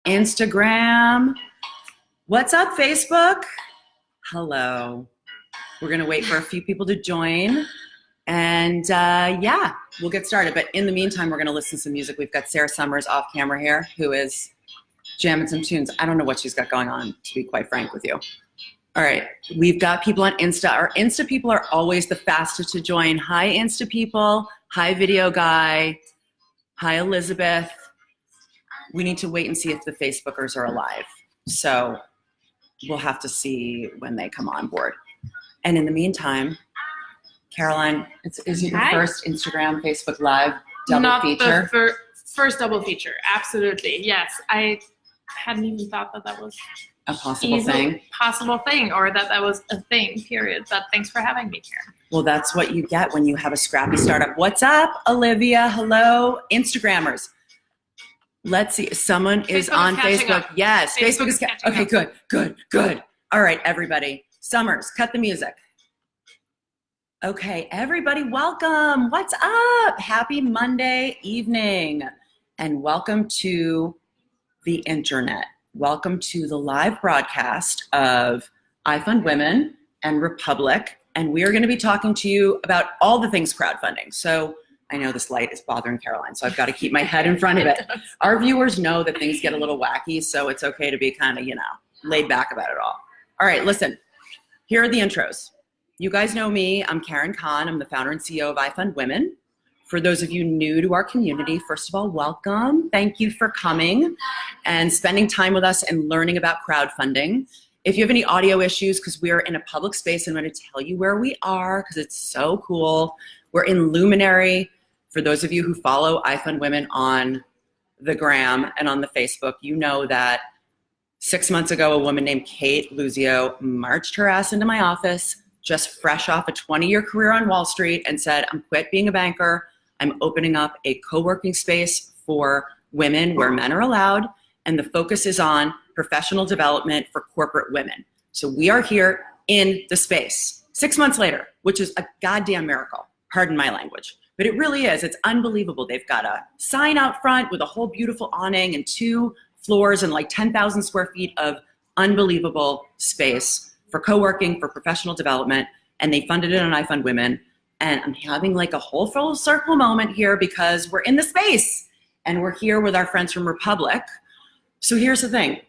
Instagram. What's up, Facebook? Hello. We're going to wait for a few people to join. And yeah, we'll get started. But in the meantime, we're going to listen to some music. We've got Sarah Summers off camera here, who is jamming some tunes. I don't know what she's got going on, to be quite frank with you. All right, we've got people on Insta. Our Insta people are always the fastest to join. Hi, Insta people. Hi, Video Guy. Hi, Elizabeth. We need to wait and see if the Facebookers are alive. So we'll have to see when they come on board. And in the meantime, Caroline, is it your first Instagram, Facebook Live double feature? Not the first double feature, absolutely. Yes, I hadn't even thought that was a possible thing, or that was a thing, period. But thanks for having me here. Well, that's what you get when you have a scrappy startup. What's up, Olivia? Hello, Instagrammers. Let's see. Someone is on Facebook. Yes, Facebook is catching up. Okay, good. All right, everybody. Summers, cut the music. Okay, everybody, welcome. What's up? Happy Monday evening, and welcome to the internet. Welcome to the live broadcast of iFundWomen and Republic, and we are going to be talking to you about all the things crowdfunding. So I know this light is bothering Caroline, so I've got to keep my head in front of it. Our viewers know that things get a little wacky, so it's okay to be kind of, laid back about it all. All right, listen, here are the intros. You guys know me. I'm Karen Kahn. I'm the founder and CEO of iFundWomen. For those of you new to our community, first of all, welcome. Thank you for coming and spending time with us and learning about crowdfunding. If you have any audio issues, because we are in a public space, I'm going to tell you where we are because it's so cool. We're in Luminary. For those of you who follow iFundWomen on the gram and on the Facebook, you know that 6 months ago, a woman named Kate Luzio marched her ass into my office, just fresh off a 20-year career on Wall Street, and said, I'm quit being a banker. I'm opening up a co-working space for women where men are allowed, and the focus is on professional development for corporate women. So we are here in the space 6 months later, which is a goddamn miracle. Pardon my language. But it really is. It's unbelievable. They've got a sign out front with a whole beautiful awning and 2 floors and like 10,000 square feet of unbelievable space for co-working, for professional development. And they funded it on iFundWomen. And I'm having like a whole full circle moment here because we're in the space and we're here with our friends from Republic. So here's the thing.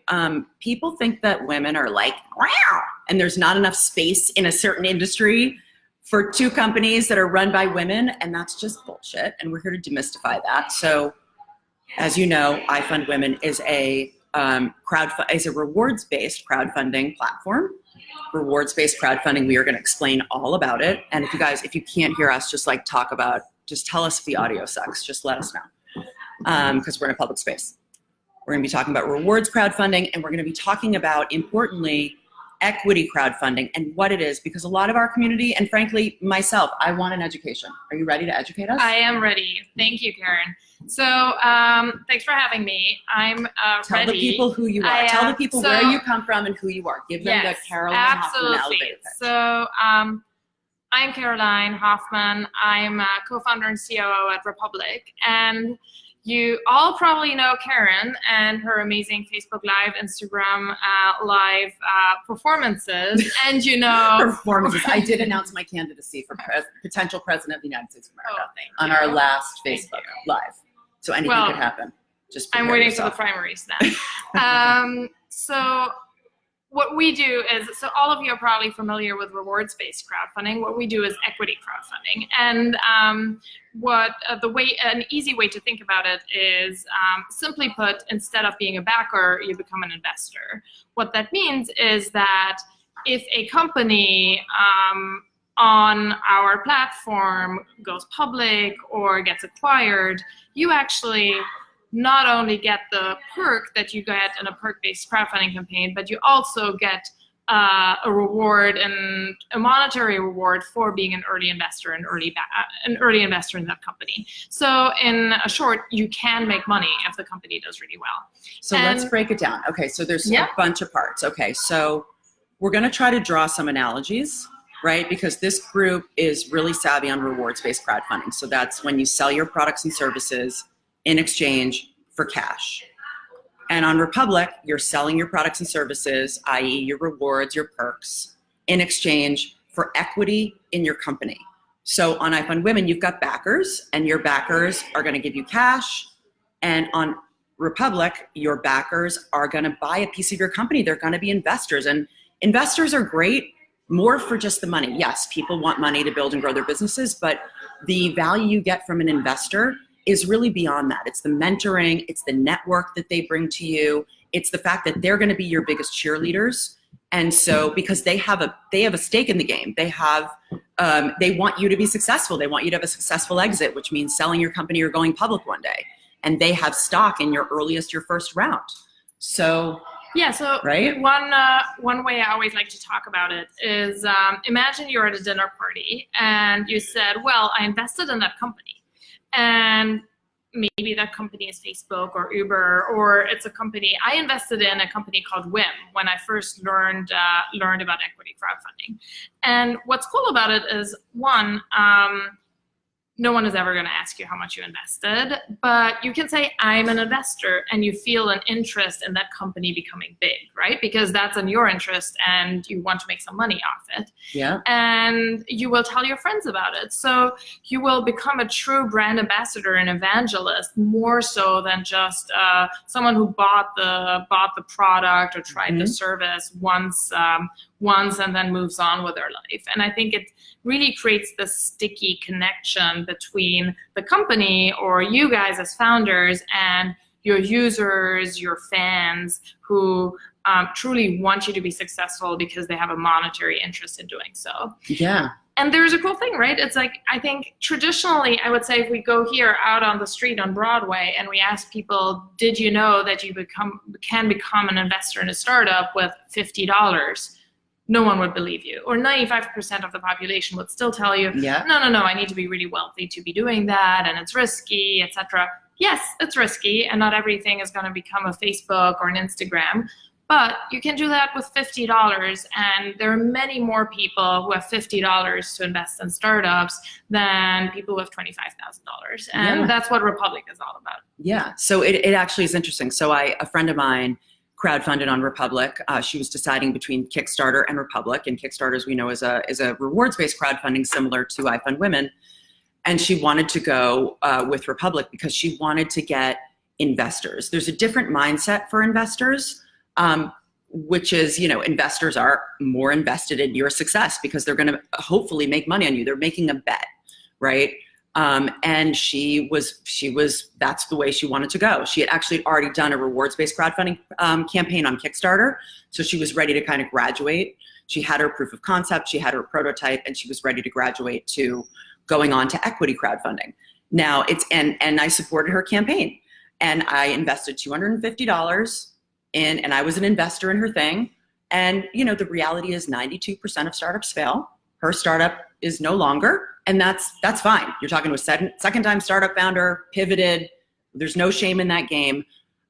People think that women are like, wow, and there's not enough space in a certain industry for 2 companies that are run by women, and that's just bullshit, and we're here to demystify that. So, as you know, iFundWomen is a rewards-based crowdfunding platform. Rewards-based crowdfunding, we are going to explain all about it. And if you can't hear us, just tell us if the audio sucks. Just let us know, because we're in a public space. We're going to be talking about rewards crowdfunding, and we're going to be talking about, importantly, equity crowdfunding and what it is, because a lot of our community, and frankly, myself, I want an education. Are you ready to educate us? I am ready. Thank you, Karen. So thanks for having me. I'm ready. Tell the people who you are. Tell the people where you come from and who you are. Give them the Caroline Hoffman elevator pitch. So I'm Caroline Hoffman. I'm a co-founder and COO at Republic. And you all probably know Karen and her amazing Facebook Live, Instagram Live performances, and performances. I did announce my candidacy for potential president of the United States of America on our last Facebook Live. So anything could happen. Just I'm waiting yourself. for the primaries then. So what we do is, so all of you are probably familiar with rewards-based crowdfunding. What we do is equity crowdfunding. And an easy way to think about it is, simply put, instead of being a backer, you become an investor. What that means is that if a company on our platform goes public or gets acquired, you actually not only get the perk that you get in a perk-based crowdfunding campaign, but you also get a reward and a monetary reward for being an early investor, an early investor in that company. So in short, you can make money if the company does really well. So let's break it down. Okay, so there's a bunch of parts. Okay, so we're going to try to draw some analogies, right? Because this group is really savvy on rewards-based crowdfunding. So that's when you sell your products and services in exchange for cash. And on Republic, you're selling your products and services, i.e. your rewards, your perks, in exchange for equity in your company. So on iFundWomen, you've got backers, and your backers are going to give you cash. And on Republic, your backers are going to buy a piece of your company. They're going to be investors. And investors are great more for just the money. Yes, people want money to build and grow their businesses, but the value you get from an investor is really beyond that. It's the mentoring, it's the network that they bring to you. It's the fact that they're going to be your biggest cheerleaders. And so, because they have a stake in the game, they want you to be successful. They want you to have a successful exit, which means selling your company or going public one day. And they have stock in your first round. So yeah, so right? One way I always like to talk about it is imagine you're at a dinner party and you said, well, I invested in that company. And maybe that company is Facebook or Uber, or it's a company. I invested in a company called WIM when I first learned about equity crowdfunding. And what's cool about it is, one, no one is ever going to ask you how much you invested, but you can say, I'm an investor, and you feel an interest in that company becoming big, right? Because that's in your interest and you want to make some money off it. Yeah. And you will tell your friends about it. So you will become a true brand ambassador and evangelist, more so than just someone who bought the product or tried the service once and then moves on with their life. And I think it really creates this sticky connection between the company or you guys as founders and your users, your fans, who truly want you to be successful because they have a monetary interest in doing so. Yeah. And there's a cool thing, right? It's like, I think traditionally, I would say if we go here out on the street on Broadway and we ask people, did you know that you can become an investor in a startup with $50? No one would believe you. Or 95% of the population would still tell you, no, I need to be really wealthy to be doing that, and it's risky, etc. Yes, it's risky, and not everything is going to become a Facebook or an Instagram, but you can do that with $50, and there are many more people who have $50 to invest in startups than people with $25,000, and that's what Republic is all about. Yeah, so it actually is interesting. So a friend of mine crowdfunded on Republic. She was deciding between Kickstarter and Republic, and Kickstarter, as we know, is a rewards-based crowdfunding similar to iFundWomen. And she wanted to go with Republic because she wanted to get investors. There's a different mindset for investors, which is, investors are more invested in your success because they're going to hopefully make money on you. They're making a bet, right? And she was, that's the way she wanted to go. She had actually already done a rewards-based crowdfunding campaign on Kickstarter. So she was ready to kind of graduate. She had her proof of concept, she had her prototype, and she was ready to graduate to going on to equity crowdfunding. Now and I supported her campaign, and I invested $250 in, and I was an investor in her thing. And, the reality is 92% of startups fail. Her startup is no longer, and that's fine. You're talking to a second-time startup founder, pivoted. There's no shame in that game.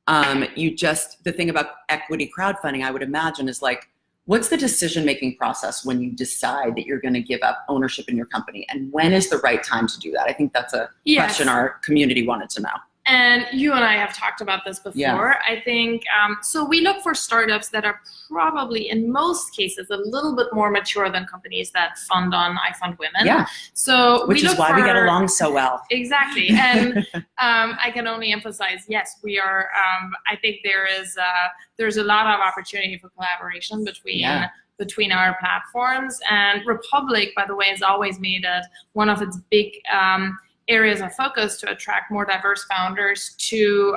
The thing about equity crowdfunding, I would imagine, is like, what's the decision-making process when you decide that you're going to give up ownership in your company, and when is the right time to do that? I think that's a question our community wanted to know. And you and I have talked about this before. Yeah. I think, so we look for startups that are probably, in most cases, a little bit more mature than companies that fund on iFundWomen. Yeah. So which is why we get along so well. Exactly. And I can only emphasize, yes, we are, I think there's a lot of opportunity for collaboration between our platforms. And Republic, by the way, has always made it one of its big areas of focus to attract more diverse founders to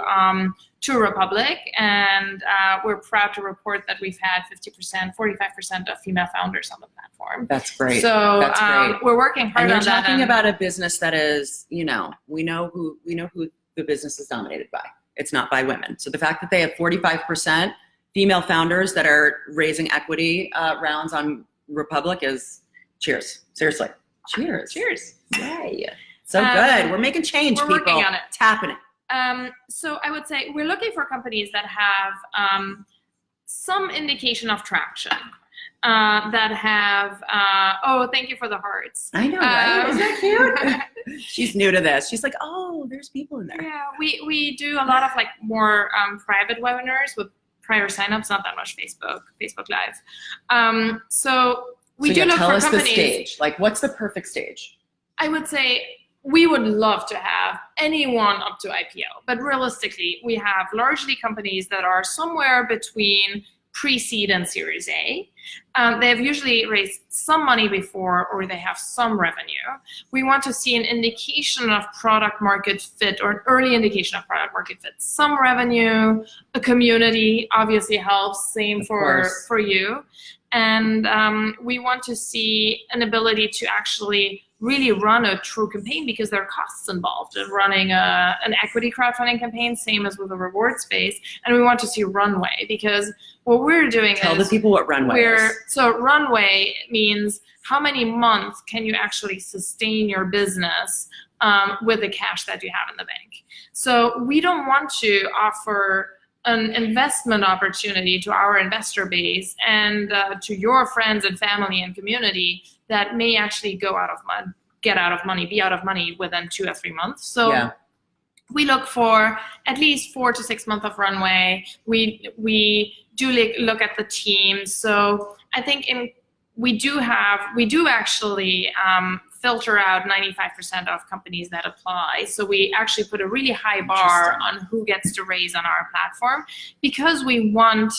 Republic, and we're proud to report that we've had 45% of female founders on the platform. That's great. So that's great. We're working hard on that. And you're talking about a business that is, we know who the business is dominated by. It's not by women. So the fact that they have 45% female founders that are raising equity rounds on Republic is cheers. Seriously, cheers. Cheers. Yay. So good. We're making change, we're people. Working on it. It's happening. So I would say we're looking for companies that have some indication of traction. that have, oh, thank you for the hearts. I know, right? Isn't that cute? She's new to this. She's like, oh, there's people in there. Yeah, we do a lot of like more private webinars with prior signups, not that much Facebook Live. So we do look for companies. Tell us the stage. Like, what's the perfect stage? I would say we would love to have anyone up to IPO, but realistically, we have largely companies that are somewhere between pre-seed and Series A. They have usually raised some money before, or they have some revenue. We want to see an indication of product market fit, or an early indication of product market fit. Some revenue, a community obviously helps, same for you. And we want to see an ability to actually really run a true campaign, because there are costs involved in running an equity crowdfunding campaign, same as with a reward space. And we want to see runway, because what we're doing Tell the people what runway is. So runway means how many months can you actually sustain your business with the cash that you have in the bank. So we don't want to offer an investment opportunity to our investor base and to your friends and family and community that may actually be out of money within 2 or 3 months. So we look for at least 4 to 6 months of runway. We do look at the team. So I think we do actually filter out 95% of companies that apply. So we actually put a really high bar on who gets to raise on our platform, because we want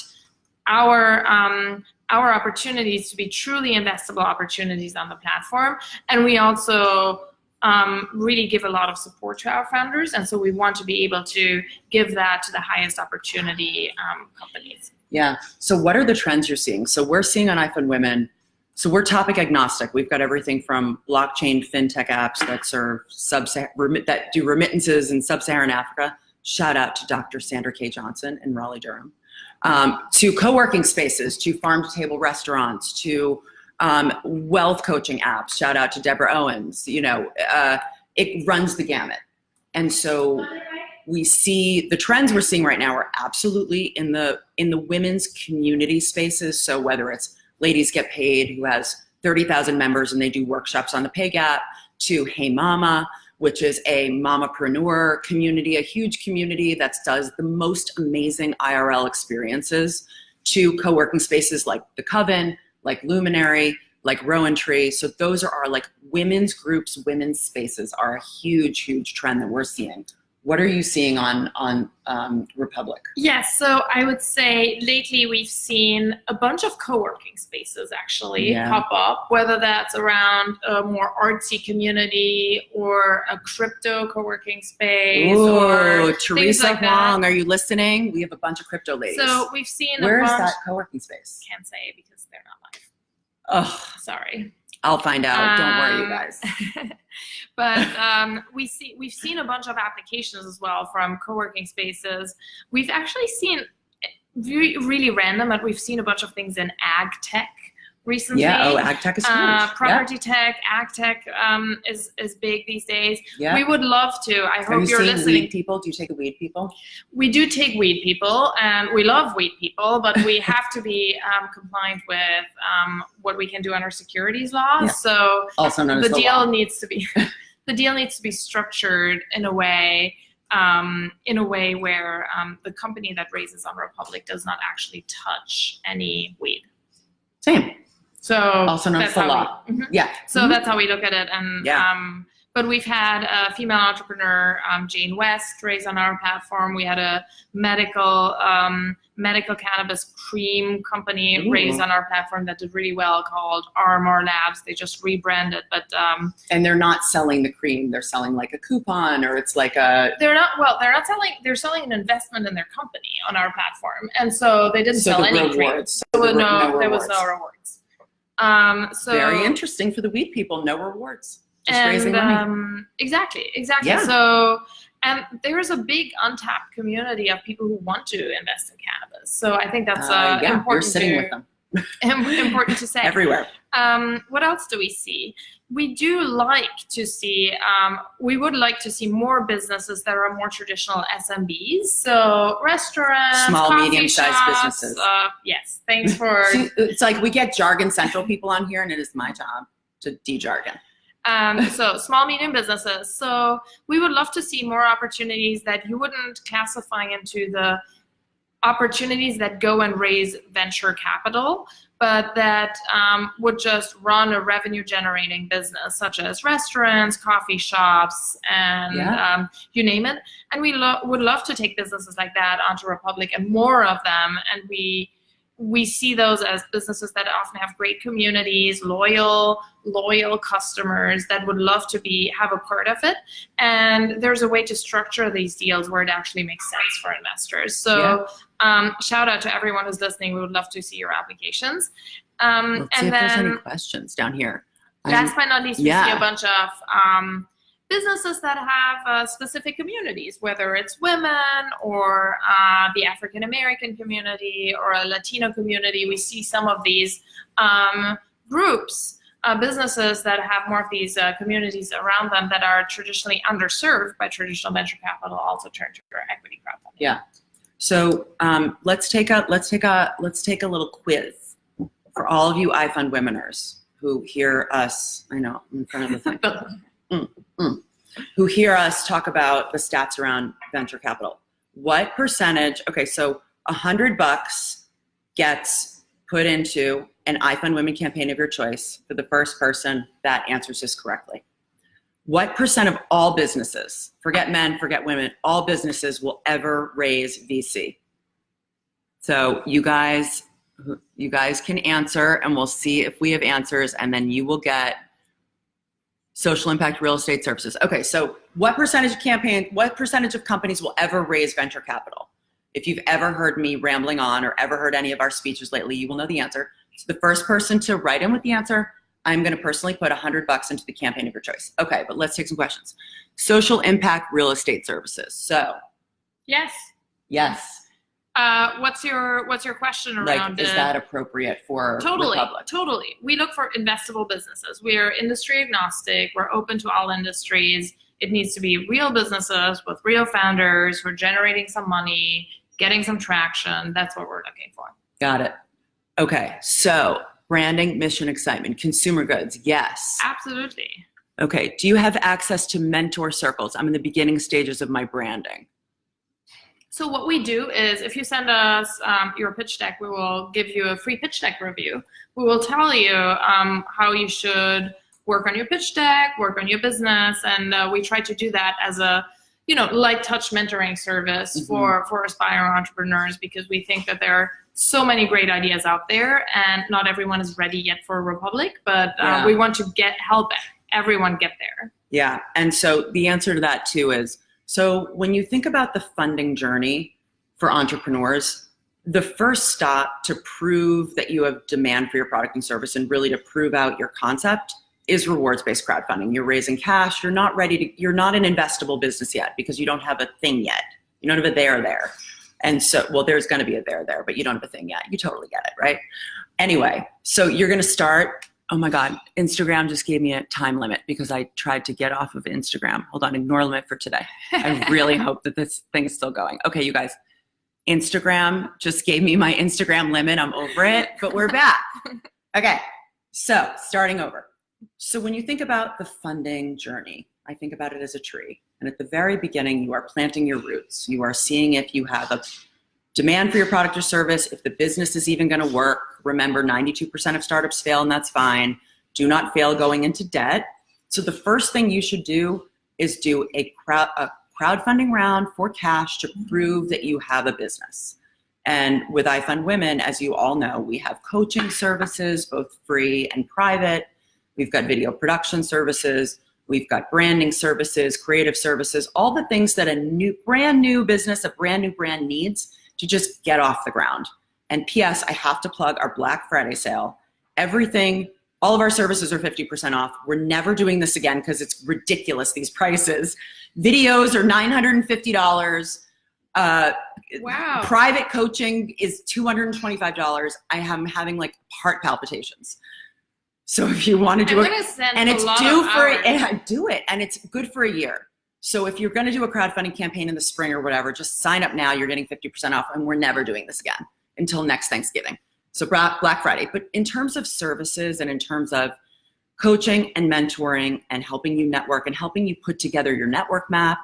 our opportunities to be truly investable opportunities on the platform. And we also really give a lot of support to our founders. And so we want to be able to give that to the highest opportunity companies. Yeah. So what are the trends you're seeing? So we're seeing on iFundWomen, so we're topic agnostic. We've got everything from blockchain fintech apps that serve that do remittances in sub-Saharan Africa. Shout out to Dr. Sandra K. Johnson in Raleigh, Durham. To co-working spaces, to farm-to-table restaurants, to wealth coaching apps. Shout out to Deborah Owens. You know, it runs the gamut. And so we see the trends we're seeing right now are absolutely in the women's community spaces. So whether it's Ladies Get Paid, who has 30,000 members and they do workshops on the pay gap, to Hey Mama, which is a mamapreneur community, a huge community that does the most amazing IRL experiences, to co-working spaces like The Coven, like Luminary, like Rowan Tree. So those are our like women's groups, women's spaces are a huge, huge trend that we're seeing. What are you seeing on Republic? Yes, so I would say lately we've seen a bunch of co-working spaces actually pop up, whether that's around a more artsy community or a crypto co-working space. Ooh, or Teresa like Huang, are you listening? We have a bunch of crypto ladies. So we've seen Where a bunch. is that co-working space? Can't say because they're not live. Oh, sorry. I'll find out. Don't worry, you guys. But we've seen a bunch of applications as well from co-working spaces. We've actually seen really random, but we've seen a bunch of things in ag tech recently. Yeah, ag tech is huge. Property tech, ag tech is big these days. Yeah. We would love to. I hope you're listening. Weed people? Do you take weed people? We do take weed people, and we love weed people, but we have to be compliant with what we can do under securities laws. Yeah. So also known as the deal needs to be structured in a way where the company that raises on Republic does not actually touch any weed. Same. So also known as the law. Yeah. So that's how we look at it. And but we've had a female entrepreneur, Jane West, raise on our platform. We had a medical cannabis cream company raise on our platform that did really well, called RMR Labs. They just rebranded, but and they're not selling the cream. They're selling like a coupon, or it's like a. They're not selling. They're selling an investment in their company on our platform, and so they didn't sell any cream. There was no rewards. So very interesting for the weed people. No rewards. Just and raising money. Exactly. Yeah. So, and there's a big untapped community of people who want to invest in cannabis. So I think that's important. You're sitting with them. Important to say. Everywhere. What else do we see? We do like to see, we would like to see more businesses that are more traditional SMBs. So restaurants, small, coffee medium-sized shops, businesses. Yes, thanks for... See, it's like we get Jargon Central people on here, and it is my job to de-jargon. So small, medium businesses. So we would love to see more opportunities that you wouldn't classify into the opportunities that go and raise venture capital, but that would just run a revenue generating business, such as restaurants, coffee shops, and you name it. And we would love to take businesses like that onto Republic, and more of them. And we see those as businesses that often have great communities, loyal customers that would love to have a part of it. And there's a way to structure these deals where it actually makes sense for investors. So shout out to everyone who's listening. We would love to see your applications. Let's see if there's any questions down here. Last but not least, we see a bunch of businesses that have specific communities, whether it's women or the African American community or a Latino community. We see some of these groups, businesses that have more of these communities around them that are traditionally underserved by traditional venture capital also turn to equity crowdfunding. Yeah. So let's take a little quiz for all of you iFundWomeners who hear us. I know I'm in front of the thing. Who hear us talk about the stats around venture capital. What percentage, okay, so $100 gets put into an iFundWomen campaign of your choice for the first person that answers this correctly. What percent of all businesses, forget men, forget women, all businesses will ever raise VC? So you guys can answer, and we'll see if we have answers, and then you will get social impact real estate services. Okay, so what percentage of companies will ever raise venture capital? If you've ever heard me rambling on or ever heard any of our speeches lately, you will know the answer. So the first person to write in with the answer, I'm gonna personally put $100 into the campaign of your choice. Okay, but let's take some questions. Social impact real estate services. So. Yes. Yes. What's your question around is that appropriate for Republic? Totally. We look for investable businesses. We are industry agnostic. We're open to all industries. It needs to be real businesses with real founders who are generating some money, getting some traction. That's what we're looking for. Got it. Okay, so branding, mission, excitement, consumer goods, yes. Absolutely. Okay, do you have access to mentor circles? I'm in the beginning stages of my branding. So what we do is, if you send us your pitch deck, we will give you a free pitch deck review. We will tell you how you should work on your pitch deck, work on your business, and we try to do that as a light touch mentoring service for aspiring entrepreneurs, because we think that there are so many great ideas out there, and not everyone is ready yet for Republic, but we want to help everyone get there. Yeah, and so the answer to that too is, so when you think about the funding journey for entrepreneurs, the first stop to prove that you have demand for your product and service, and really to prove out your concept, is rewards-based crowdfunding. You're raising cash. You're not an investable business yet because you don't have a thing yet. You don't have a there. And so, well, there's going to be a there, but you don't have a thing yet. You totally get it, right? Anyway, so you're going to start. Oh my God, Instagram just gave me a time limit because I tried to get off of Instagram. Hold on, ignore limit for today. I really hope that this thing is still going. Okay, you guys, Instagram just gave me my Instagram limit. I'm over it, but we're back. Okay, so starting over. So when you think about the funding journey, I think about it as a tree. And at the very beginning, you are planting your roots. You are seeing if you have a demand for your product or service, if the business is even going to work. Remember, 92% of startups fail, and that's fine. Do not fail going into debt. So the first thing you should do is do a crowdfunding round for cash to prove that you have a business. And with iFundWomen, as you all know, we have coaching services, both free and private. We've got video production services. We've got branding services, creative services, all the things that a brand new business, a brand new brand needs to just get off the ground. And P.S., I have to plug our Black Friday sale. Everything, all of our services are 50% off. We're never doing this again because it's ridiculous, these prices. Videos are $950. Wow. Private coaching is $225. I am having like heart palpitations. So if you want to do I'm it, gonna send and a it's lot due of for hours. and do it, and it's good for a year. So if you're going to do a crowdfunding campaign in the spring or whatever, just sign up now. You're getting 50% off, and we're never doing this again until next Thanksgiving. So Black Friday. But in terms of services and in terms of coaching and mentoring and helping you network and helping you put together your network map,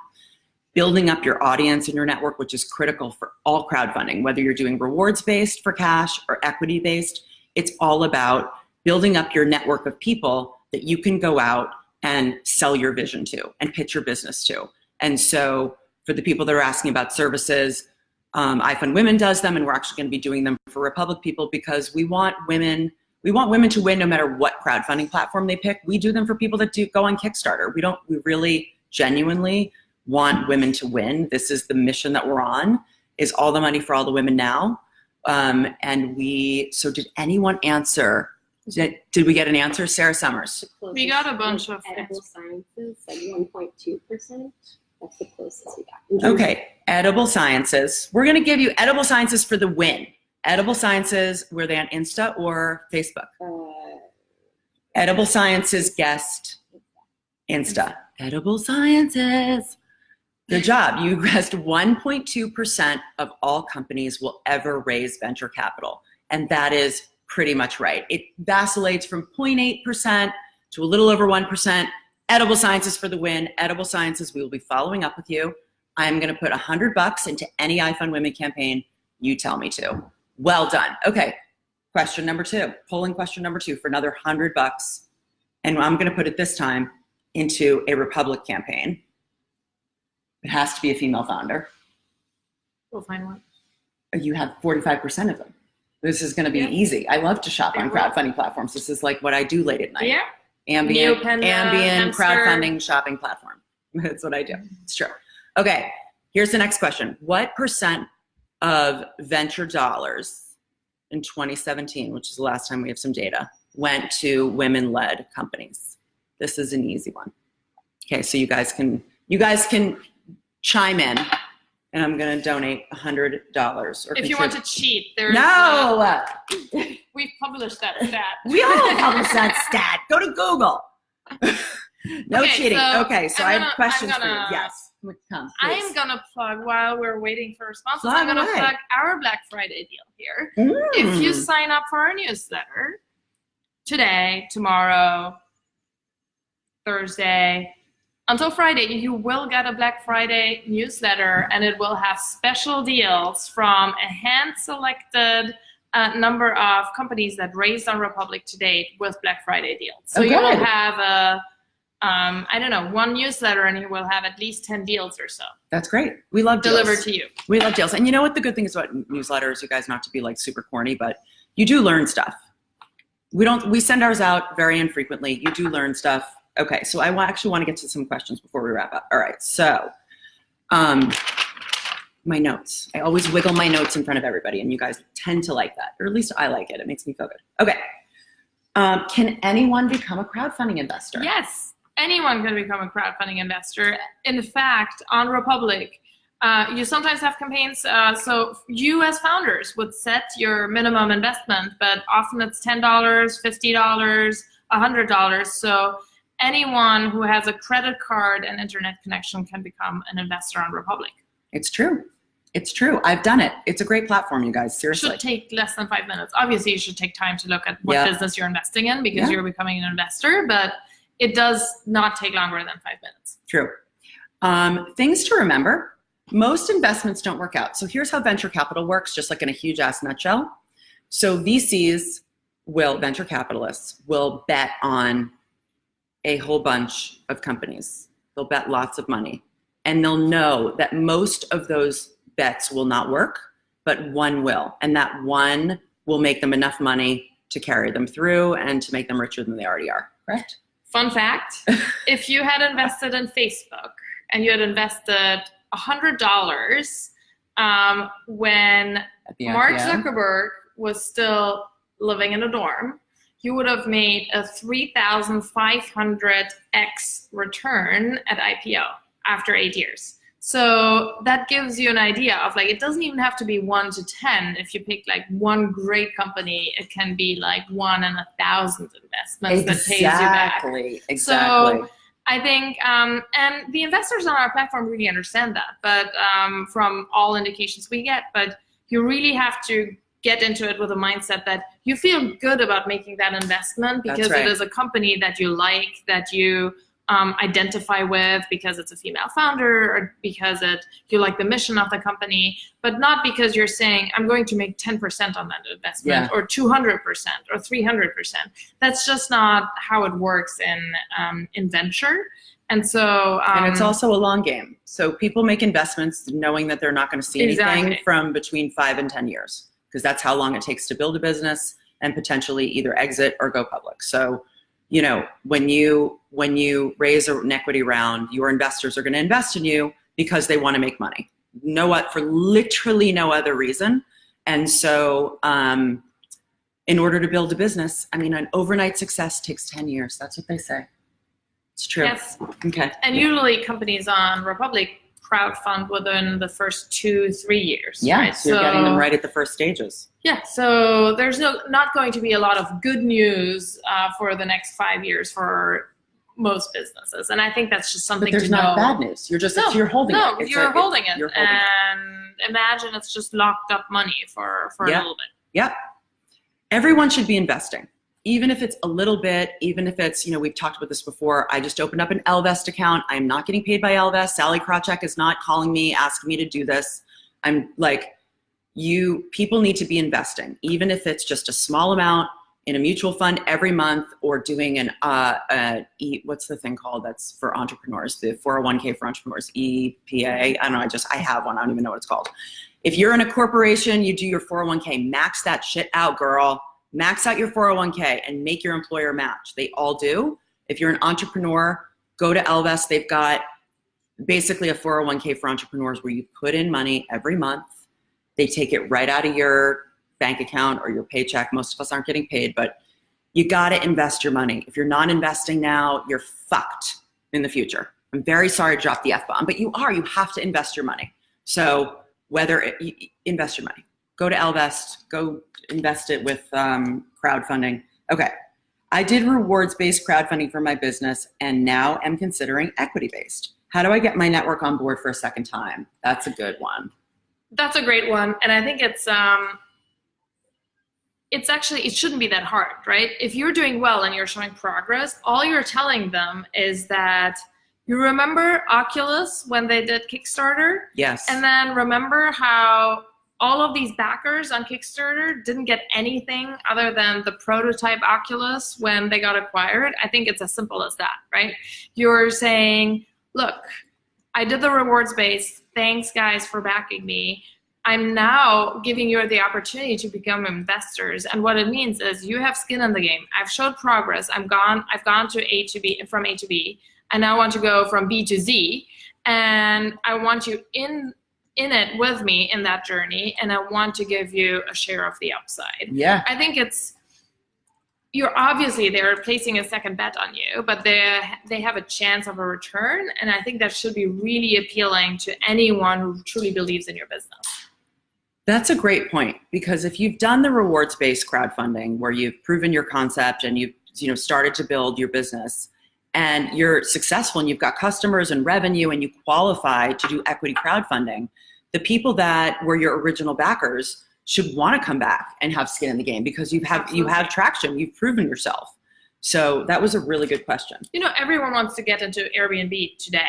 building up your audience and your network, which is critical for all crowdfunding, whether you're doing rewards-based for cash or equity-based, it's all about building up your network of people that you can go out and sell your vision to and pitch your business to. And so for the people that are asking about services, iFundWomen does them, and we're actually going to be doing them for Republic people because we want women to win no matter what crowdfunding platform they pick. We do them for people that do go on Kickstarter. We really genuinely want women to win. This is the mission that we're on, is all the money for all the women now. So did anyone answer? Did we get an answer? Sarah Summers. We got a bunch of edible sciences, like 1.2%. That's the closest we got. Okay, edible sciences. We're going to give you edible sciences for the win. Edible sciences, were they on Insta or Facebook? Edible sciences guest Insta. Edible sciences. Good job. You guessed 1.2% of all companies will ever raise venture capital. And that is pretty much right. It vacillates from 0.8% to a little over 1%. Edible sciences for the win. Edible sciences, we will be following up with you. I'm going to put $100 into any iFundWomen campaign you tell me to. Well done. Okay, question number 2, polling question number 2 for another $100. And I'm going to put it this time into a Republic campaign. It has to be a female founder. We'll find one. You have 45% of them. This is going to be easy. I love to shop on crowdfunding platforms. This is like what I do late at night. Yeah. Ambient Hamster. crowdfunding shopping platform. That's what I do. It's true. Okay, here's the next question. What percent of venture dollars in 2017, which is the last time we have some data, went to women-led companies? This is an easy one. Okay, so you guys can chime in, and I'm going to donate $100. Or if you want to cheat, there's we've published that stat. We all publish that stat. Go to Google. No cheating. So I have questions for you. Yes. Come, I'm gonna plug while we're waiting for responses. I'm gonna plug our Black Friday deal here. If you sign up for our newsletter today, tomorrow, Thursday, until Friday, you will get a Black Friday newsletter, and it will have special deals from a hand-selected number of companies that raised on Republic to date with Black Friday deals. So you will have one newsletter, and you will have at least 10 deals or so. That's great. We love deals. Delivered to you. We love deals. And you know what the good thing is about newsletters, you guys, not to be like super corny, but you do learn stuff. We send ours out very infrequently. You do learn stuff. Okay, so I actually want to get to some questions before we wrap up. All right, so my notes. I always wiggle my notes in front of everybody, and you guys tend to like that, or at least I like it. It makes me feel good. Okay, can anyone become a crowdfunding investor? Yes. Anyone can become a crowdfunding investor. In fact, on Republic, you sometimes have campaigns. So you as founders would set your minimum investment, but often it's $10, $50, $100. So anyone who has a credit card and internet connection can become an investor on Republic. It's true. It's true. I've done it. It's a great platform, you guys. Seriously. It should take less than 5 minutes. Obviously, you should take time to look at what business you're investing in because you're becoming an investor, but it does not take longer than 5 minutes. True. Things to remember. Most investments don't work out. So here's how venture capital works, just like in a huge ass nutshell. So venture capitalists will bet on a whole bunch of companies. They'll bet lots of money. And they'll know that most of those bets will not work, but one will. And that one will make them enough money to carry them through and to make them richer than they already are. Correct? Fun fact, if you had invested in Facebook and you had invested $100 when Mark Zuckerberg was still living in a dorm, you would have made a 3,500x return at IPO after 8 years. So that gives you an idea of like, it doesn't even have to be 1 to 10. If you pick like one great company, it can be like 1 in 1,000 investments that pays you back. Exactly. So I think, and the investors on our platform really understand that, but from all indications we get, but you really have to get into it with a mindset that you feel good about making that investment because it is a company that you like, that you identify with because it's a female founder or because you like the mission of the company, but not because you're saying, I'm going to make 10% on that investment or 200% or 300%. That's just not how it works in venture. And so, and it's also a long game. So people make investments knowing that they're not going to see anything from between 5 and 10 years, because that's how long it takes to build a business and potentially either exit or go public. So, you know, when you raise an equity round, your investors are going to invest in you because they want to make money. For literally no other reason. And so in order to build a business, I mean, an overnight success takes 10 years. That's what they say. It's true. Yes. Okay. And usually companies on Republic crowdfund within the first 2-3 years. Yeah, right? so you're getting them right at the first stages. Yeah, so there's not going to be a lot of good news for the next 5 years for most businesses, and I think that's just something to know. But there's not bad news. You're just you're holding it. No, you're holding it, and imagine it's just locked up money for a little bit. Yep. Everyone should be investing, even if it's a little bit, even if it's, you know, we've talked about this before. I just opened up an Ellevest account. I'm not getting paid by Ellevest. Sally Krawcheck is not calling me, asking me to do this. I'm like, people need to be investing, even if it's just a small amount in a mutual fund every month, or doing what's the thing called that's for entrepreneurs, the 401k for entrepreneurs, EPA. I don't know, I have one. I don't even know what it's called. If you're in a corporation, you do your 401k, max that shit out, girl. Max out your 401k and make your employer match. They all do. If you're an entrepreneur, go to Ellevest. They've got basically a 401k for entrepreneurs where you put in money every month. They take it right out of your bank account or your paycheck. Most of us aren't getting paid, but you got to invest your money. If you're not investing now, you're fucked in the future. I'm very sorry to drop the F-bomb, but you have to invest your money. So invest your money. Go to Ellevest, go invest it with crowdfunding. Okay. I did rewards-based crowdfunding for my business and now am considering equity-based. How do I get my network on board for a second time? That's a good one. That's a great one. And I think it shouldn't be that hard, right? If you're doing well and you're showing progress, all you're telling them is that you remember Oculus when they did Kickstarter? Yes. And then remember how all of these backers on Kickstarter didn't get anything other than the prototype Oculus when they got acquired? I think it's as simple as that, right? You're saying, look, I did the rewards base. Thanks, guys, for backing me. I'm now giving you the opportunity to become investors. And what it means is you have skin in the game. I've showed progress. I've gone to A to B, from A to B. I now want to go from B to Z. And I want you in it with me in that journey. And I want to give you a share of the upside. Yeah. I think they're placing a second bet on you, but they have a chance of a return. And I think that should be really appealing to anyone who truly believes in your business. That's a great point, because if you've done the rewards-based crowdfunding where you've proven your concept and you've started to build your business and you're successful and you've got customers and revenue and you qualify to do equity crowdfunding, the people that were your original backers should want to come back and have skin in the game because you have traction, you've proven yourself. So that was a really good question. You know, everyone wants to get into Airbnb today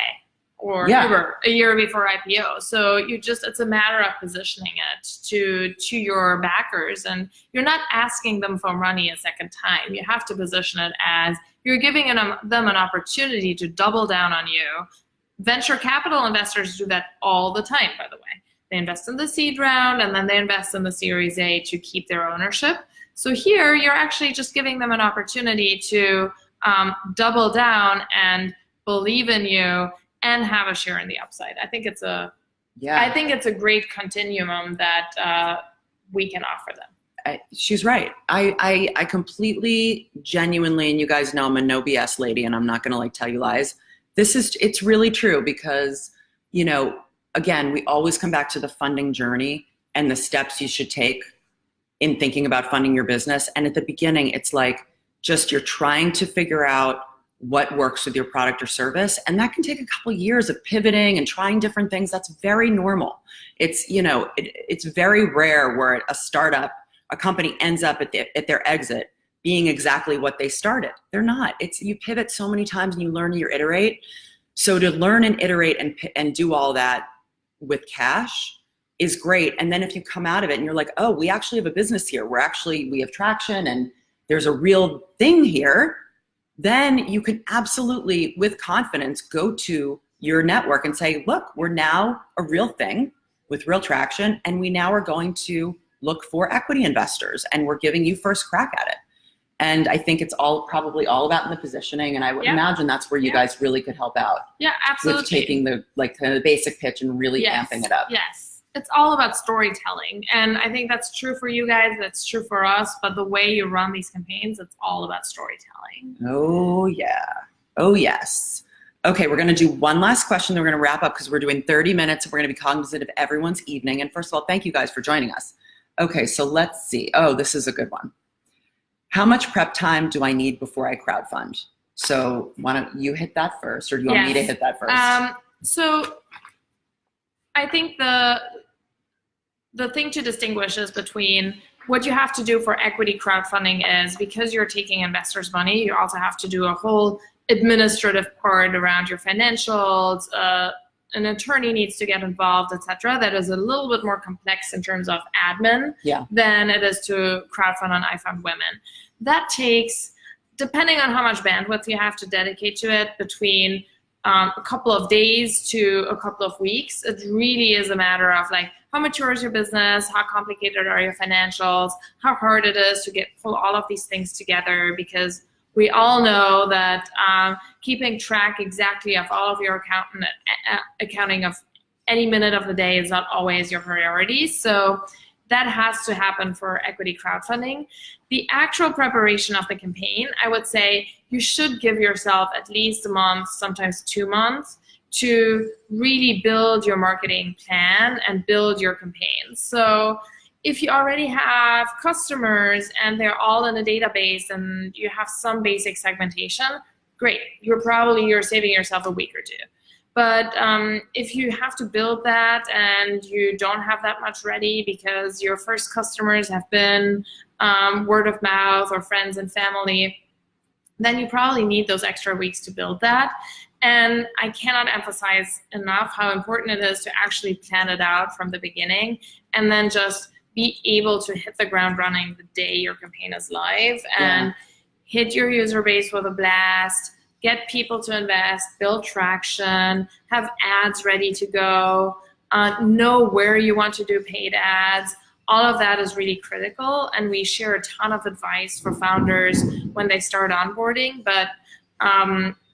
or Uber a year before IPO. So it's a matter of positioning it to your backers, and you're not asking them for money a second time. You have to position it as you're giving them an opportunity to double down on you. Venture capital investors do that all the time, by the way. They invest in the seed round and then they invest in the Series A to keep their ownership. So here you're actually just giving them an opportunity to double down and believe in you and have a share in the upside. I think it's a great continuum that we can offer them. She's right. I completely, genuinely, and you guys know I'm a no BS lady and I'm not going to tell you lies. It's really true because, again, we always come back to the funding journey and the steps you should take in thinking about funding your business. And at the beginning, it's like just you're trying to figure out what works with your product or service. And that can take a couple of years of pivoting and trying different things. That's very normal. It's, it's very rare where a startup, a company ends up at their exit being exactly what they started. They're not. It's, you pivot so many times and you learn, you iterate. So to learn and iterate and do all that with cash is great. And then if you come out of it and you're like, oh, we actually have a business here. We have traction and there's a real thing here. Then you can absolutely, with confidence, go to your network and say, look, we're now a real thing with real traction. And we now are going to look for equity investors and we're giving you first crack at it. And I think it's probably all about in the positioning. And I would imagine that's where you guys really could help out. Yeah, absolutely. With taking the kind of the basic pitch and really amping it up. Yes. It's all about storytelling. And I think that's true for you guys. That's true for us. But the way you run these campaigns, it's all about storytelling. Oh, yeah. Oh, yes. Okay, we're going to do one last question. Then we're going to wrap up because we're doing 30 minutes. We're going to be cognizant of everyone's evening. And first of all, thank you guys for joining us. Okay, so let's see. Oh, this is a good one. How much prep time do I need before I crowdfund? So why don't you hit that first, or do you want me to hit that first? So I think the thing to distinguish is between what you have to do for equity crowdfunding is, because you're taking investors' money, you also have to do a whole administrative part around your financials. An attorney needs to get involved, etc. That is a little bit more complex in terms of admin than it is to crowdfund on iFundWomen. That takes, depending on how much bandwidth you have to dedicate to it, between a couple of days to a couple of weeks. It really is a matter of like, how mature is your business? How complicated are your financials? How hard it is to pull all of these things together, because we all know that keeping track exactly of all of your accounting of any minute of the day is not always your priority. So that has to happen for equity crowdfunding. The actual preparation of the campaign, I would say you should give yourself at least a month, sometimes 2 months, to really build your marketing plan and build your campaign. So if you already have customers and they're all in a database and you have some basic segmentation, great. You're saving yourself a week or two. But if you have to build that and you don't have that much ready because your first customers have been word of mouth or friends and family, then you probably need those extra weeks to build that. And I cannot emphasize enough how important it is to actually plan it out from the beginning and then just be able to hit the ground running the day your campaign is live and hit your user base with a blast, get people to invest, build traction, have ads ready to go, know where you want to do paid ads. All of that is really critical, and we share a ton of advice for founders when they start onboarding. But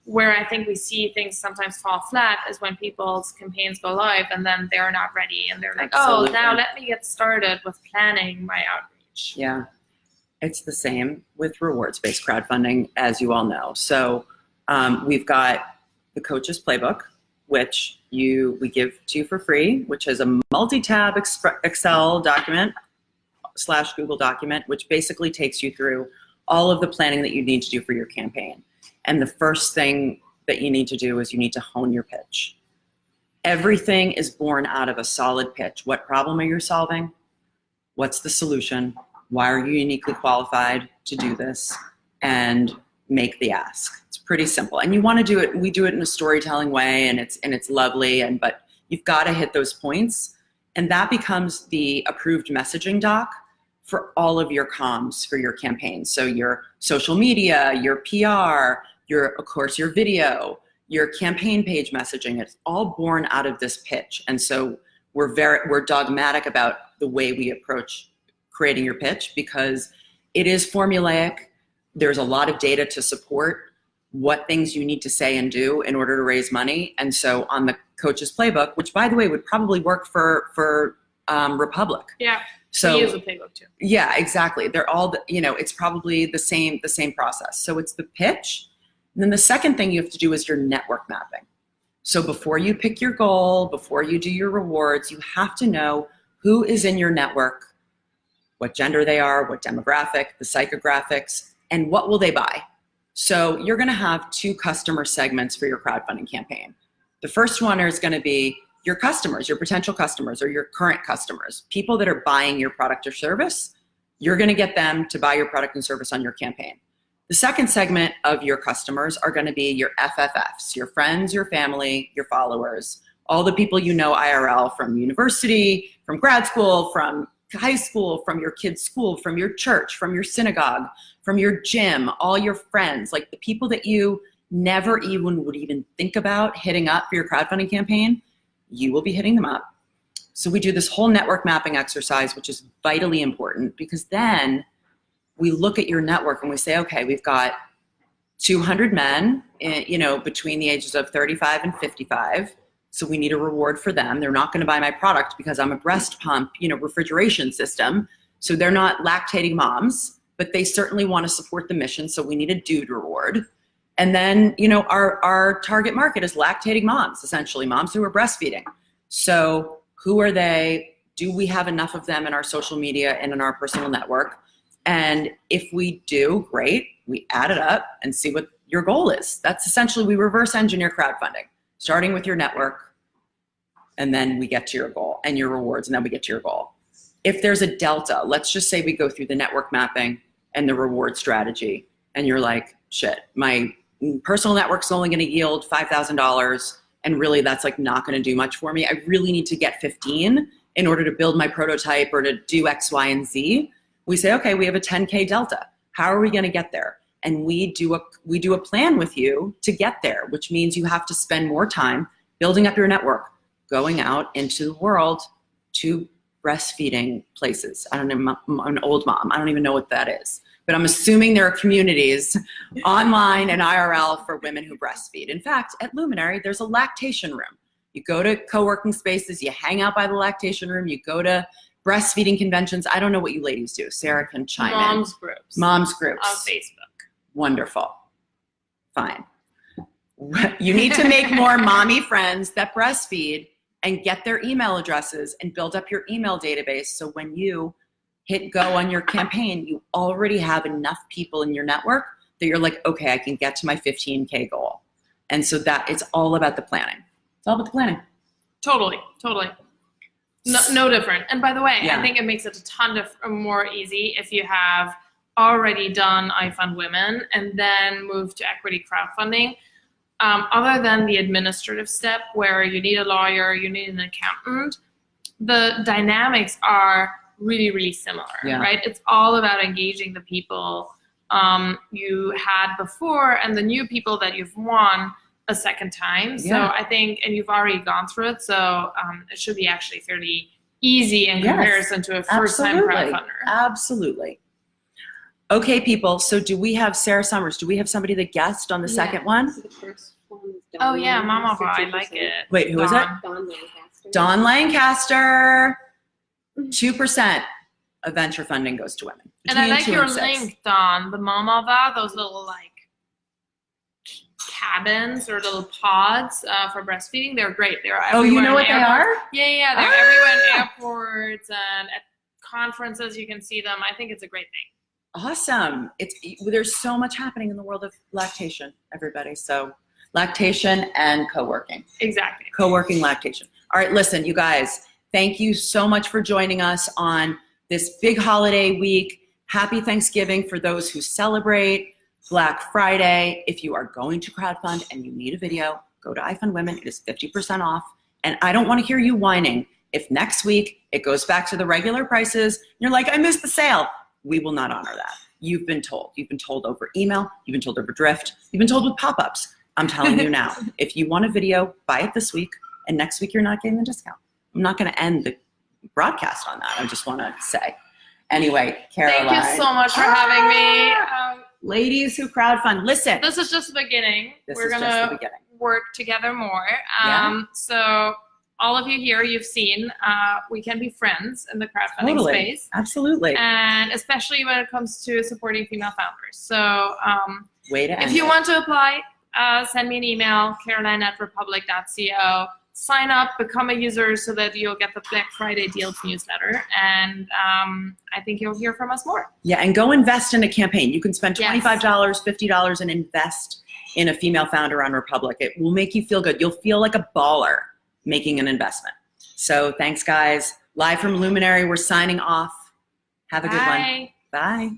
where I think we see things sometimes fall flat is when people's campaigns go live and then they're not ready and they're like, oh, now let me get started with planning my outreach. Yeah, it's the same with rewards-based crowdfunding, as you all know. So we've got the Coach's Playbook, which we give to you for free, which is a multi-tab Excel document / Google document, which basically takes you through all of the planning that you need to do for your campaign. And the first thing that you need to do is you need to hone your pitch. Everything is born out of a solid pitch. What problem are you solving? What's the solution? Why are you uniquely qualified to do this? And make the ask. It's pretty simple. And you want to do it, we do it in a storytelling way, and it's lovely, but you've got to hit those points. And that becomes the approved messaging doc for all of your comms for your campaign. So your social media, your PR, of course, your video, your campaign page messaging, it's all born out of this pitch. And so we're dogmatic about the way we approach creating your pitch, because it is formulaic. There's a lot of data to support what things you need to say and do in order to raise money. And so on the Coach's Playbook, which by the way would probably work for Republic. Yeah. So we use a playbook too. Yeah, exactly. They're all, it's probably the same process. So it's the pitch. And then the second thing you have to do is your network mapping. So before you pick your goal, before you do your rewards, you have to know who is in your network, what gender they are, what demographic, the psychographics, and what will they buy. So you're going to have 2 customer segments for your crowdfunding campaign. The first one is going to be your customers, your potential customers, or your current customers, people that are buying your product or service. You're going to get them to buy your product and service on your campaign. The second segment of your customers are going to be your FFFs, your friends, your family, your followers, all the people you know IRL from university, from grad school, from high school, from your kid's school, from your church, from your synagogue, from your gym, all your friends, like the people that you never even would even think about hitting up for your crowdfunding campaign, you will be hitting them up. So we do this whole network mapping exercise, which is vitally important, because then we look at your network and we say, okay, we've got 200 men, between the ages of 35 and 55. So we need a reward for them. They're not going to buy my product because I'm a breast pump, refrigeration system. So they're not lactating moms, but they certainly want to support the mission. So we need a dude reward. And then, our target market is lactating moms, essentially moms who are breastfeeding. So who are they? Do we have enough of them in our social media and in our personal network? And if we do, great, we add it up and see what your goal is. That's essentially, we reverse engineer crowdfunding, starting with your network, and then we get to your goal and your rewards, and then we get to your goal. If there's a delta, let's just say we go through the network mapping and the reward strategy, and you're like, shit, my personal network's only gonna yield $5,000, and really that's like not gonna do much for me. I really need to get 15 in order to build my prototype or to do X, Y, and Z. We say, okay, we have a 10K delta. How are we going to get there? And we do a plan with you to get there, which means you have to spend more time building up your network, going out into the world to breastfeeding places. I don't know, I'm an old mom. I don't even know what that is. But I'm assuming there are communities online and IRL for women who breastfeed. In fact, at Luminary, there's a lactation room. You go to co-working spaces, you hang out by the lactation room, you go to breastfeeding conventions. I don't know what you ladies do. Sarah can chime in. Moms groups. Moms groups. On Facebook. Wonderful. Fine. You need to make more mommy friends that breastfeed and get their email addresses and build up your email database. So when you hit go on your campaign, you already have enough people in your network that you're like, okay, I can get to my 15K goal. And so that it's all about the planning. It's all about the planning. Totally. No different. And by the way, Yeah. I think it makes it a ton more easy if you have already done iFundWomen and then move to equity crowdfunding. Other than the administrative step where you need a lawyer, you need an accountant, the dynamics are really, really similar, right? It's all about engaging the people you had before and the new people that you've won a second time. So I think, and you've already gone through it, so it should be actually fairly easy in comparison to a first-time crowdfunder. Absolutely. Okay, people, so do we have Sarah Summers? Do we have somebody that guessed on the second one? So the first one is Oh yeah, Mama, I like it. Wait, who is it? Dawn Lancaster. Dawn Lancaster. 2% of venture funding goes to women. And I like 2 your and 6. link, Dawn. The Mama, those little like cabins or little pods for breastfeeding. They're great. They're Oh, you know everywhere what in they are? Yeah. They're everywhere in airports and at conferences. You can see them. I think it's a great thing. Awesome. There's so much happening in the world of lactation, everybody. So lactation and co-working. Exactly. Co-working lactation. All right, listen, you guys, thank you so much for joining us on this big holiday week. Happy Thanksgiving for those who celebrate. Black Friday. If you are going to crowdfund and you need a video, go to iFundWomen. It is 50% off. And I don't want to hear you whining. If next week it goes back to the regular prices, you're like, I missed the sale. We will not honor that. You've been told. You've been told over email. You've been told over Drift. You've been told with pop-ups. I'm telling you now, if you want a video, buy it this week. And next week, you're not getting a discount. I'm not going to end the broadcast on that. I just want to say. Anyway, Caroline. Thank you so much for having me. Ladies who crowdfund, listen. This is just the beginning. We're just gonna the beginning. work together more. Yeah. So all of you here, you've seen we can be friends in the crowdfunding space. Absolutely. And especially when it comes to supporting female founders. So Way to if you want to apply, send me an email, caroline@republic.co. Sign up, become a user so that you'll get the Black Friday deals newsletter. And I think you'll hear from us more. Yeah, and go invest in a campaign. You can spend $25, Yes. $50 and invest in a female founder on Republic. It will make you feel good. You'll feel like a baller making an investment. So thanks, guys. Live from Luminary, we're signing off. Have a good one. Bye. Bye.